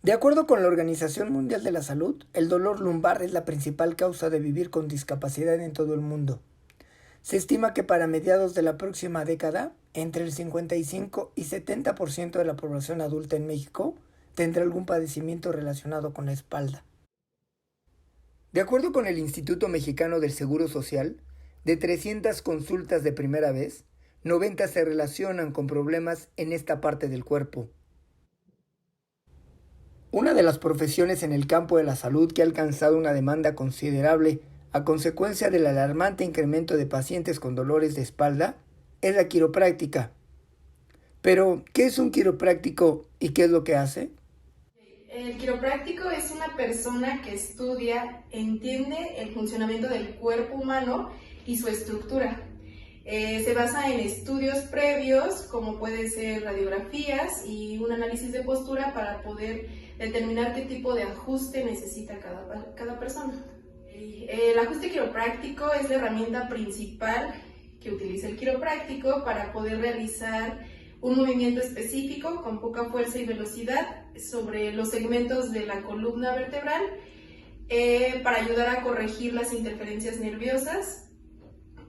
De acuerdo con la Organización Mundial de la Salud, el dolor lumbar es la principal causa de vivir con discapacidad en todo el mundo. Se estima que para mediados de la próxima década, entre el 55 y 70% de la población adulta en México tendrá algún padecimiento relacionado con la espalda. De acuerdo con el Instituto Mexicano del Seguro Social, de 300 consultas de primera vez, 90 se relacionan con problemas en esta parte del cuerpo. Una de las profesiones en el campo de la salud que ha alcanzado una demanda considerable a consecuencia del alarmante incremento de pacientes con dolores de espalda es la quiropráctica. Pero, ¿qué es un quiropráctico y qué es lo que hace? El quiropráctico es una persona que estudia, entiende el funcionamiento del cuerpo humano y su estructura. Se basa en estudios previos, como puede ser radiografías y un análisis de postura para poder determinar qué tipo de ajuste necesita cada persona. El ajuste quiropráctico es la herramienta principal que utiliza el quiropráctico para poder realizar un movimiento específico con poca fuerza y velocidad sobre los segmentos de la columna vertebral para ayudar a corregir las interferencias nerviosas,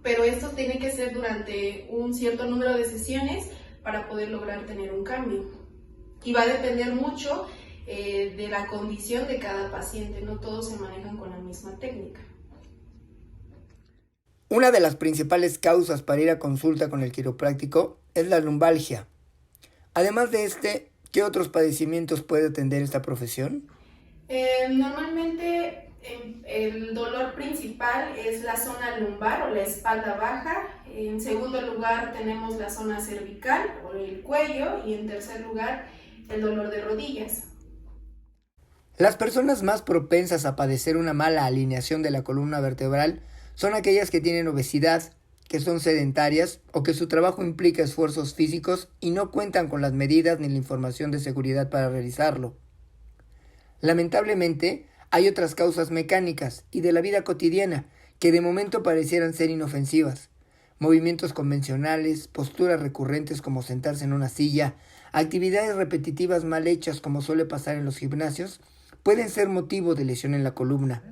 pero esto tiene que ser durante un cierto número de sesiones para poder lograr tener un cambio. Y va a depender mucho de la condición de cada paciente, no todos se manejan con la misma técnica. Una de las principales causas para ir a consulta con el quiropráctico es la lumbalgia. Además de ¿qué otros padecimientos puede atender esta profesión? Normalmente el dolor principal es la zona lumbar o la espalda baja. En segundo lugar tenemos la zona cervical o el cuello y en tercer lugar el dolor de rodillas. Las personas más propensas a padecer una mala alineación de la columna vertebral son aquellas que tienen obesidad, que son sedentarias o que su trabajo implica esfuerzos físicos y no cuentan con las medidas ni la información de seguridad para realizarlo. Lamentablemente, hay otras causas mecánicas y de la vida cotidiana que de momento parecieran ser inofensivas. Movimientos convencionales, posturas recurrentes como sentarse en una silla, actividades repetitivas mal hechas como suele pasar en los gimnasios, pueden ser motivo de lesión en la columna.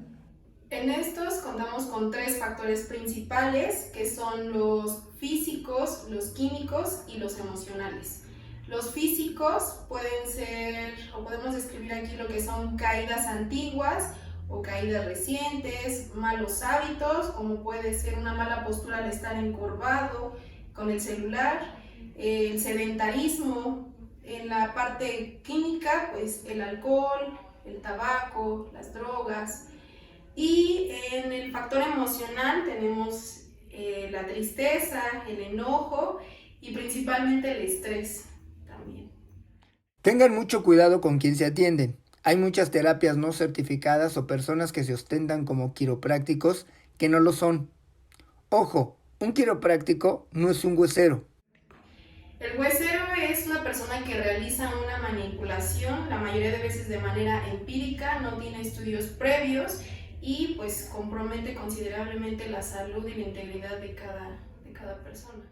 En estos contamos con tres factores principales que son los físicos, los químicos y los emocionales. Los físicos pueden ser, o podemos describir aquí lo que son caídas antiguas o caídas recientes, malos hábitos, como puede ser una mala postura al estar encorvado con el celular, el sedentarismo. En la parte química, pues el alcohol, el tabaco, las drogas. Y en el factor emocional tenemos la tristeza, el enojo y principalmente el estrés también. Tengan mucho cuidado con quien se atienden. Hay muchas terapias no certificadas o personas que se ostentan como quiroprácticos que no lo son. Ojo, un quiropráctico no es un huesero. El huesero es una persona que realiza una manipulación, la mayoría de veces de manera empírica, no tiene estudios previos y pues compromete considerablemente la salud y la integridad de cada persona.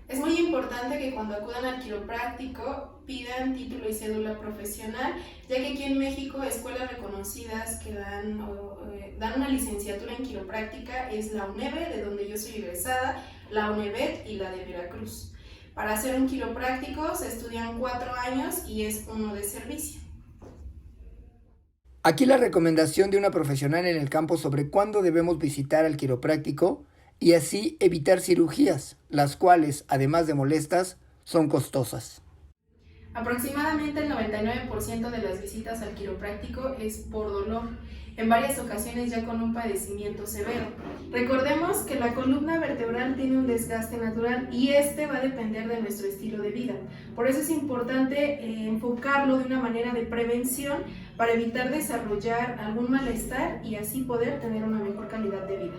Es muy importante que cuando acudan al quiropráctico pidan título y cédula profesional, ya que aquí en México escuelas reconocidas que dan una licenciatura en quiropráctica es la UNEVE, de donde yo soy egresada, la UNEVET y la de Veracruz. Para hacer un quiropráctico se estudian 4 años y es uno de servicio. Aquí la recomendación de una profesional en el campo sobre cuándo debemos visitar al quiropráctico y así evitar cirugías, las cuales, además de molestas, son costosas. Aproximadamente el 99% de las visitas al quiropráctico es por dolor, en varias ocasiones ya con un padecimiento severo. Recordemos que la columna vertebral tiene un desgaste natural y este va a depender de nuestro estilo de vida. Por eso es importante enfocarlo de una manera de prevención para evitar desarrollar algún malestar y así poder tener una mejor calidad de vida.